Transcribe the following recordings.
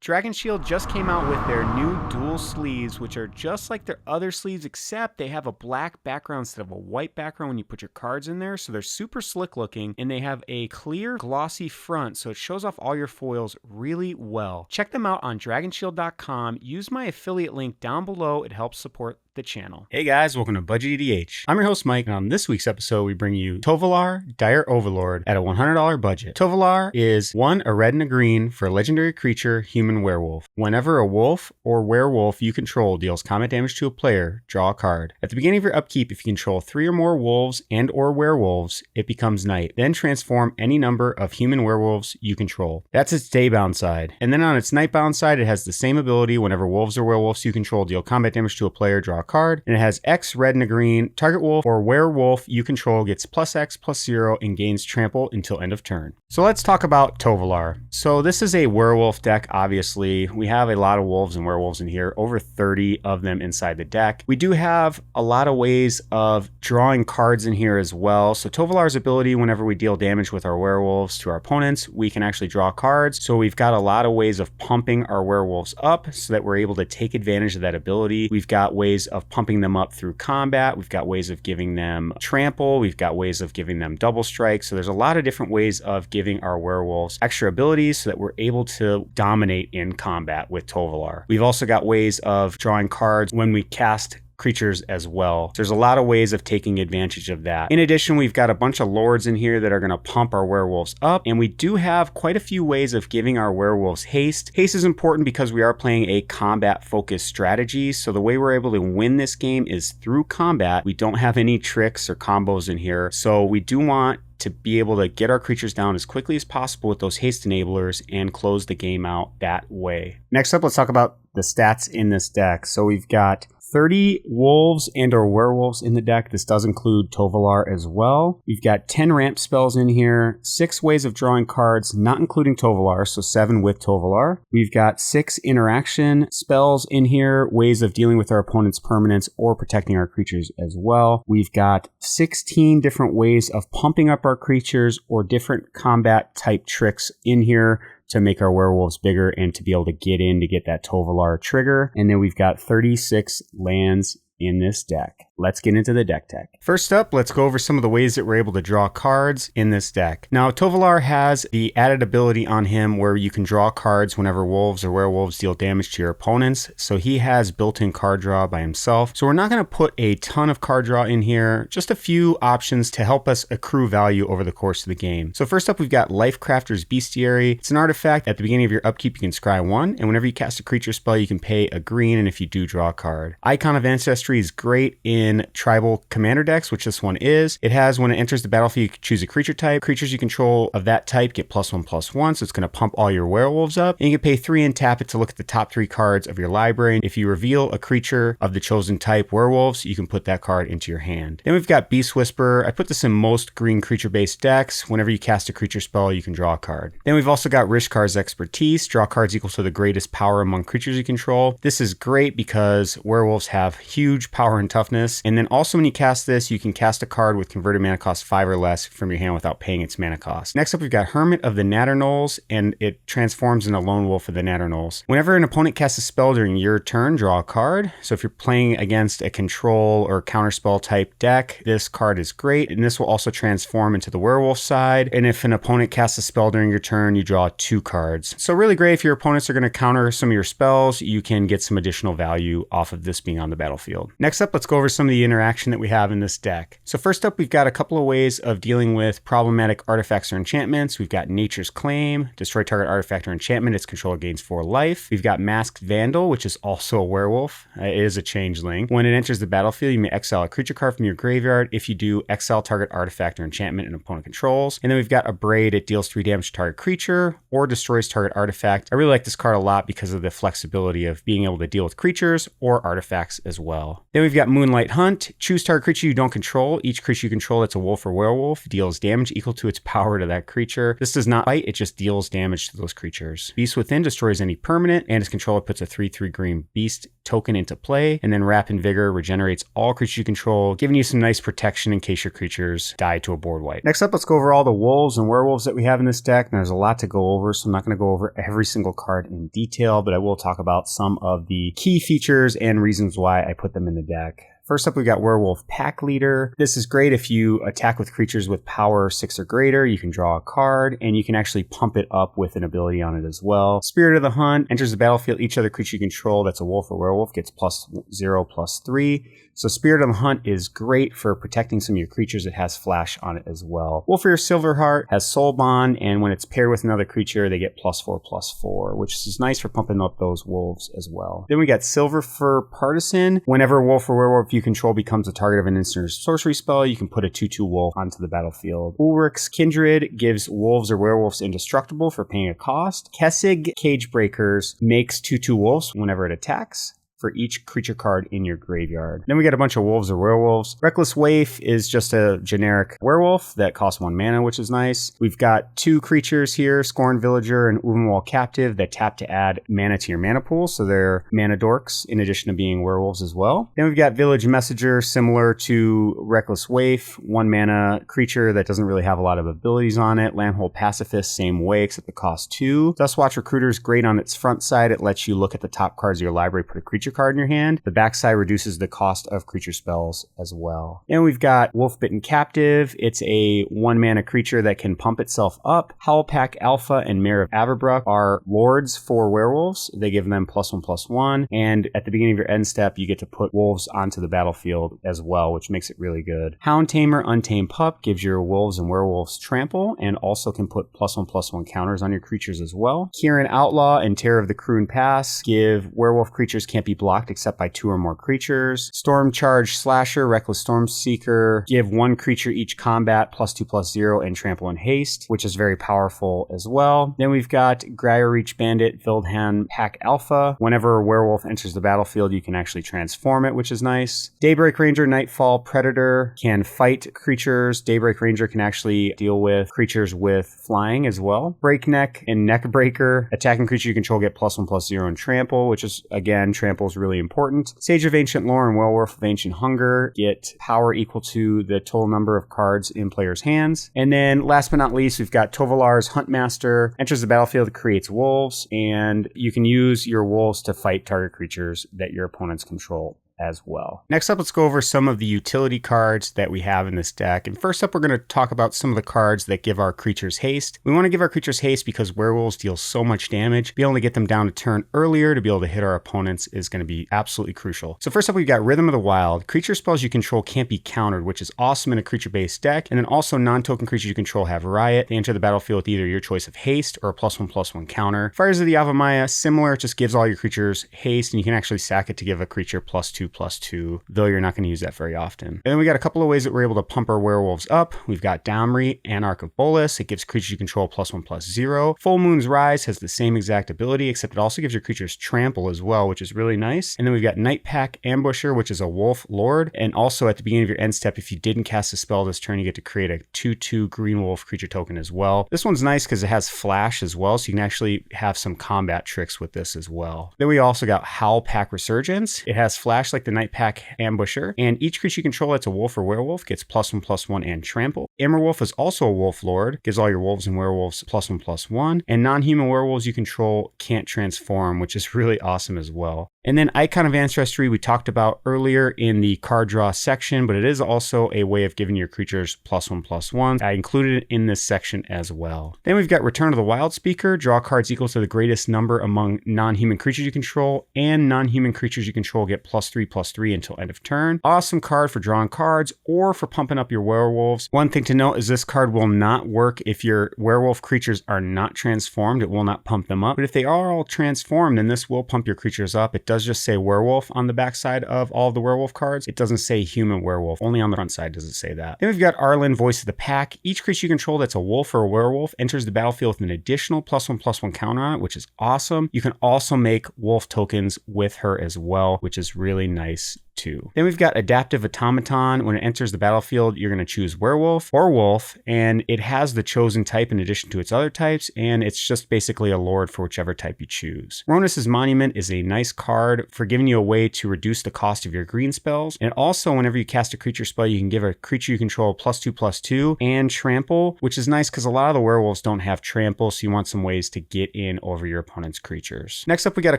Dragon Shield just came out with their new dual sleeves, which are just like their other sleeves, except they have a black background instead of a white background when you put your cards in there. So they're super slick looking, and they have a clear glossy front, so it shows off all your foils really well. Check them out on dragonshield.com. Use my affiliate link down below. It helps support the channel. Hey guys, welcome to BudgetEDH. I'm your host Mike, and on this week's episode we bring you Tovolar, Dire Overlord at a $100 budget. Tovolar is a red and a green for a legendary creature, human werewolf. Whenever a wolf or werewolf you control deals combat damage to a player, draw a card. At the beginning of your upkeep, if you control 3 or more wolves and or werewolves, it becomes night. Then transform any number of human werewolves you control. That's its daybound side. And then on its nightbound side, it has the same ability. Whenever wolves or werewolves you control deal combat damage to a player, draw a card, and it has X red and a green. Target wolf or werewolf you control gets +X/+0 and gains trample until end of turn. So let's talk about Tovolar. So this is a werewolf deck, obviously. We have a lot of wolves and werewolves in here, over 30 of them inside the deck. We do have a lot of ways of drawing cards in here as well. So Tovolar's ability, whenever we deal damage with our werewolves to our opponents, we can actually draw cards. So we've got a lot of ways of pumping our werewolves up so that we're able to take advantage of that ability. We've got ways of pumping them up through combat. We've got ways of giving them trample. We've got ways of giving them double strike. So there's a lot of different ways of giving our werewolves extra abilities so that we're able to dominate in combat with Tovolar. We've also got ways of drawing cards when we cast creatures as well. There's a lot of ways of taking advantage of that. In addition, we've got a bunch of lords in here that are going to pump our werewolves up, and we do have quite a few ways of giving our werewolves haste. Haste is important because we are playing a combat focused strategy, so the way we're able to win this game is through combat. We don't have any tricks or combos in here, so we do want to be able to get our creatures down as quickly as possible with those haste enablers and close the game out that way. Next up, let's talk about the stats in this deck. So we've got 30 wolves and or werewolves in the deck. This does include Tovolar as well. We've got 10 ramp spells in here, 6 ways of drawing cards, not including Tovolar, so 7 with Tovolar. We've got 6 interaction spells in here, ways of dealing with our opponent's permanents or protecting our creatures as well. We've got 16 different ways of pumping up our creatures or different combat type tricks in here to make our werewolves bigger and to be able to get in to get that Tovolar trigger. And then we've got 36 lands in this deck. Let's get into the deck tech. First up, let's go over some of the ways that we're able to draw cards in this deck. Now, Tovolar has the added ability on him where you can draw cards whenever wolves or werewolves deal damage to your opponents. So he has built-in card draw by himself. So we're not going to put a ton of card draw in here, just a few options to help us accrue value over the course of the game. So first up, we've got Lifecrafter's Bestiary. It's an artifact. At the beginning of your upkeep, you can scry 1, and whenever you cast a creature spell, you can pay a green, and if you do, draw a card. Icon of Ancestry is great in tribal commander decks, which this one is. It has, when it enters the battlefield, you can choose a creature type. Creatures you control of that type get +1/+1, so it's going to pump all your werewolves up. And you can pay 3 and tap it to look at the top 3 cards of your library. If you reveal a creature of the chosen type werewolves, you can put that card into your hand. Then we've got Beast Whisperer. I put this in most green creature-based decks. Whenever you cast a creature spell, you can draw a card. Then we've also got Rishkar's Expertise. Draw cards equal to the greatest power among creatures you control. This is great because werewolves have huge power and toughness. And then also when you cast this, you can cast a card with converted mana cost 5 or less from your hand without paying its mana cost. Next up, we've got Hermit of the Natternolls, and it transforms into Lone Wolf of the Natternolls. Whenever an opponent casts a spell during your turn, draw a card. So if you're playing against a control or counterspell type deck, this card is great, and this will also transform into the werewolf side. And if an opponent casts a spell during your turn, you draw 2 cards. So really great if your opponents are going to counter some of your spells, you can get some additional value off of this being on the battlefield. Next up, let's go over some of the interaction that we have in this deck. So first up, we've got a couple of ways of dealing with problematic artifacts or enchantments. We've got Nature's Claim, destroy target artifact or enchantment, its controller gains 4 life. We've got Masked Vandal, which is also a werewolf. It is a changeling. When it enters the battlefield, you may exile a creature card from your graveyard. If you do, exile target artifact or enchantment an opponent controls. And then we've got Abrade. It deals 3 damage to target creature or destroys target artifact. I really like this card a lot because of the flexibility of being able to deal with creatures or artifacts as well. Then we've got Moonlight Hunt. Choose target creature you don't control. Each creature you control that's a wolf or werewolf deals damage equal to its power to that creature. This does not fight, it just deals damage to those creatures. Beast Within destroys any permanent, and its controller puts a 3/3 green beast token into play, and then Wrap and Vigor regenerates all creatures you control, giving you some nice protection in case your creatures die to a board wipe. Next up, let's go over all the wolves and werewolves that we have in this deck. And there's a lot to go over, so I'm not going to go over every single card in detail, but I will talk about some of the key features and reasons why I put them in the deck. First up, we've got Werewolf Pack Leader. This is great if you attack with creatures with power 6 or greater. You can draw a card, and you can actually pump it up with an ability on it as well. Spirit of the Hunt enters the battlefield. Each other creature you control that's a wolf or werewolf gets +0/+3. So Spirit of the Hunt is great for protecting some of your creatures. It has flash on it as well. Wolfear Silverheart has Soul Bond, and when it's paired with another creature, they get +4/+4, which is nice for pumping up those wolves as well. Then we got Silver Fur Partisan. Whenever a wolf or werewolf you control becomes a target of an instant or sorcery spell, you can put a 2/2 wolf onto the battlefield. Ulrich's Kindred gives wolves or werewolves indestructible for paying a cost. Kessig Cage Breakers makes 2/2 wolves whenever it attacks for each creature card in your graveyard. Then we got a bunch of wolves or werewolves. Reckless Waif is just a generic werewolf that costs 1 mana, which is nice. We've got 2 creatures here, Scorn Villager and Uvenwall Captive, that tap to add mana to your mana pool, so they're mana dorks in addition to being werewolves as well. Then we've got Village Messenger, similar to Reckless Waif, 1 mana creature that doesn't really have a lot of abilities on it. Lambhole Pacifist, same way, except it costs 2. Dustwatch Recruiter is great on its front side. It lets you look at the top cards of your library, put a creature card in your hand. The backside reduces the cost of creature spells as well. And we've got Wolf-Bitten Captive. It's a 1 mana creature that can pump itself up. Howlpack Alpha and Mare of Averbruck are lords for werewolves. They give them +1/+1. And at the beginning of your end step, you get to put wolves onto the battlefield as well, which makes it really good. Hound Tamer Untamed Pup gives your wolves and werewolves trample and also can put +1/+1 counters on your creatures as well. Kieran Outlaw and Terror of the Kroon Pass give werewolf creatures can't be blocked except by 2 or more creatures. Storm Charge Slasher, Reckless Storm Seeker give 1 creature each combat +2/+0 and trample and haste, which is very powerful as well. Then we've got Gryoreach Bandit, Vildhan Pack Alpha. Whenever a werewolf enters the battlefield, you can actually transform it, which is nice. Daybreak Ranger, Nightfall Predator can fight creatures. Daybreak Ranger can actually deal with creatures with flying as well. Breakneck and Neckbreaker, attacking creature you control get +1/+0 and trample, which is, again, trample is really important. Sage of Ancient Lore and Werewolf of Ancient Hunger get power equal to the total number of cards in players' hands. And then last but not least, we've got Tovolar's Huntmaster. Enters the battlefield, creates wolves, and you can use your wolves to fight target creatures that your opponents control as well. Next up, let's go over some of the utility cards that we have in this deck. And first up, we're going to talk about some of the cards that give our creatures haste. We want to give our creatures haste because werewolves deal so much damage. Being able to get them down a turn earlier to be able to hit our opponents is going to be absolutely crucial. So first up, we've got Rhythm of the Wild. Creature spells you control can't be countered, which is awesome in a creature-based deck. And then also non-token creatures you control have Riot. They enter the battlefield with either your choice of haste or a +1/+1 counter. Fires of the Avamaya, similar, it just gives all your creatures haste, and you can actually sack it to give a creature +2/+2, though you're not going to use that very often. And then we got a couple of ways that we're able to pump our werewolves up. We've got Domri, Anarch of Bolas. It gives creatures you control +1/+0. Full Moon's Rise has the same exact ability, except it also gives your creatures trample as well, which is really nice. And then we've got Nightpack Ambusher, which is a wolf lord. And also at the beginning of your end step, if you didn't cast a spell this turn, you get to create a 2/2 green wolf creature token as well. This one's nice because it has flash as well, so you can actually have some combat tricks with this as well. Then we also got Howlpack Resurgence. It has flash like the Nightpack Ambusher, and each creature you control that's a wolf or werewolf gets +1/+1 and trample. Immerwolf is also a wolf lord, gives all your wolves and werewolves +1/+1, and non-human werewolves you control can't transform, which is really awesome as well. And then Icon of Ancestry we talked about earlier in the card draw section, but it is also a way of giving your creatures +1/+1. I included it in this section as well. Then we've got Return of the Wild Speaker. Draw cards equal to the greatest number among non-human creatures you control, and non-human creatures you control get +3/+3 until end of turn. Awesome card for drawing cards or for pumping up your werewolves. One thing to note is this card will not work if your werewolf creatures are not transformed. It will not pump them up. But if they are all transformed, then this will pump your creatures up. It does just say werewolf on the backside of all of the werewolf cards. It doesn't say human werewolf. Only on the front side does it say that. Then we've got Arlen, Voice of the Pack. Each creature you control that's a wolf or a werewolf enters the battlefield with an additional +1/+1 counter on it, which is awesome. You can also make wolf tokens with her as well, which is really nice 2. Then we've got Adaptive Automaton. When it enters the battlefield, you're going to choose Werewolf or Wolf, and it has the chosen type in addition to its other types, and it's just basically a lord for whichever type you choose. Ronus's Monument is a nice card for giving you a way to reduce the cost of your green spells, and also whenever you cast a creature spell, you can give a creature you control +2/+2 and trample, which is nice because a lot of the werewolves don't have trample, so you want some ways to get in over your opponent's creatures. Next up, we got a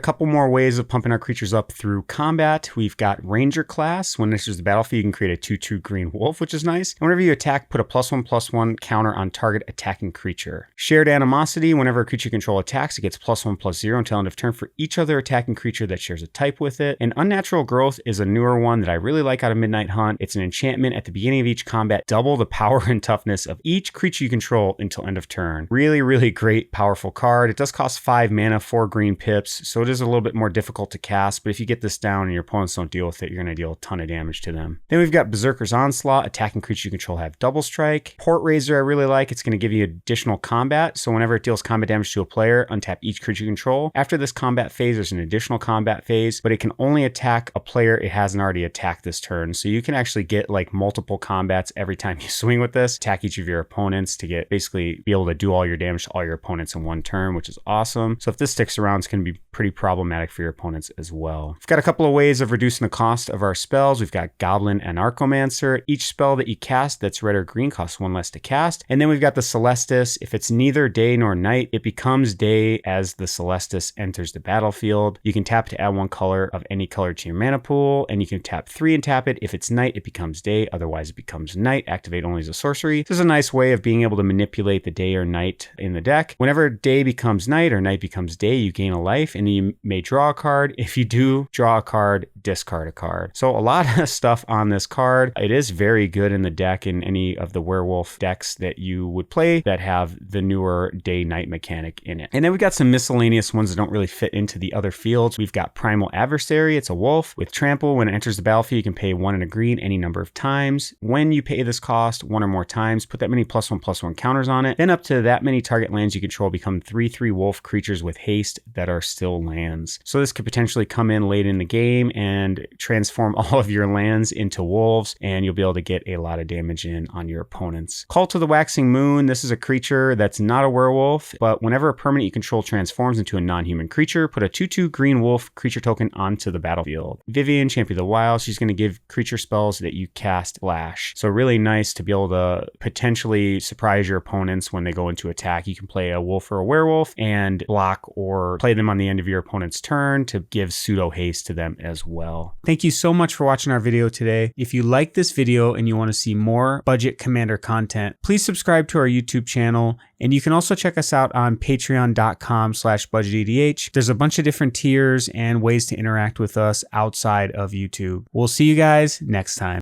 couple more ways of pumping our creatures up through combat. We've got Ranger class. When it enters the battlefield, you can create a 2/2 green wolf, which is nice. And whenever you attack, put a +1/+1 counter on target attacking creature. Shared Animosity. Whenever a creature you control attacks, it gets +1/+0 until end of turn for each other attacking creature that shares a type with it. And Unnatural Growth is a newer one that I really like out of Midnight Hunt. It's an enchantment at the beginning of each combat. Double the power and toughness of each creature you control until end of turn. Really, really great, powerful card. It does cost 5 mana, 4 green pips, so it is a little bit more difficult to cast, but if you get this down and your opponents don't deal with it, you're going to deal a ton of damage to them. Then we've got Berserker's Onslaught. Attacking creature you control have double strike. Port Raiser I really like. It's going to give you additional combat, so whenever it deals combat damage to a player, untap each creature you control. After this combat phase, there's an additional combat phase, but it can only attack a player it hasn't already attacked this turn, so you can actually get like multiple combats every time you swing with this, attack each of your opponents to get basically be able to do all your damage to all your opponents in one turn, which is awesome. So if this sticks around, it's going to be pretty problematic for your opponents as well. We've got a couple of ways of reducing the cost of our spells. We've got Goblin and Archomancer. Each spell that you cast that's red or green costs 1 less to cast. And then we've got the Celestus. If it's neither day nor night, it becomes day as the Celestus enters the battlefield. You can tap to add 1 color of any color to your mana pool, and you can tap 3 and tap it. If it's night, it becomes day. Otherwise, it becomes night. Activate only as a sorcery. This is a nice way of being able to manipulate the day or night in the deck. Whenever day becomes night or night becomes day, you gain a life, and you may draw a card. If you do draw a card, discard a card. So a lot of stuff on this card. It is very good in the deck in any of the werewolf decks that you would play that have the newer day-night mechanic in it. And then we got some miscellaneous ones that don't really fit into the other fields. We've got Primal Adversary. It's a wolf with trample. When it enters the battlefield, you can pay 1 and a green any number of times. When you pay this cost 1 or more times, put that many +1/+1 counters on it. Then up to that many target lands you control become 3/3 wolf creatures with haste that are still lands. So this could potentially come in late in the game and transform all of your lands into wolves, and you'll be able to get a lot of damage in on your opponents. Cult of the Waxing Moon. This is a creature that's not a werewolf, but whenever a permanent you control transforms into a non-human creature, put a 2/2 green wolf creature token onto the battlefield. Vivian, Champion of the Wild. She's going to give creature spells that you cast flash. So really nice to be able to potentially surprise your opponents when they go into attack. You can play a wolf or a werewolf and block or play them on the end of your opponent's turn to give pseudo haste to them as well. Thank you so much for watching our video today. If you like this video and you want to see more budget commander content, please subscribe to our YouTube channel, and you can also check us out on patreon.com/budgetedh. There's a bunch of different tiers and ways to interact with us outside of YouTube. We'll see you guys next time.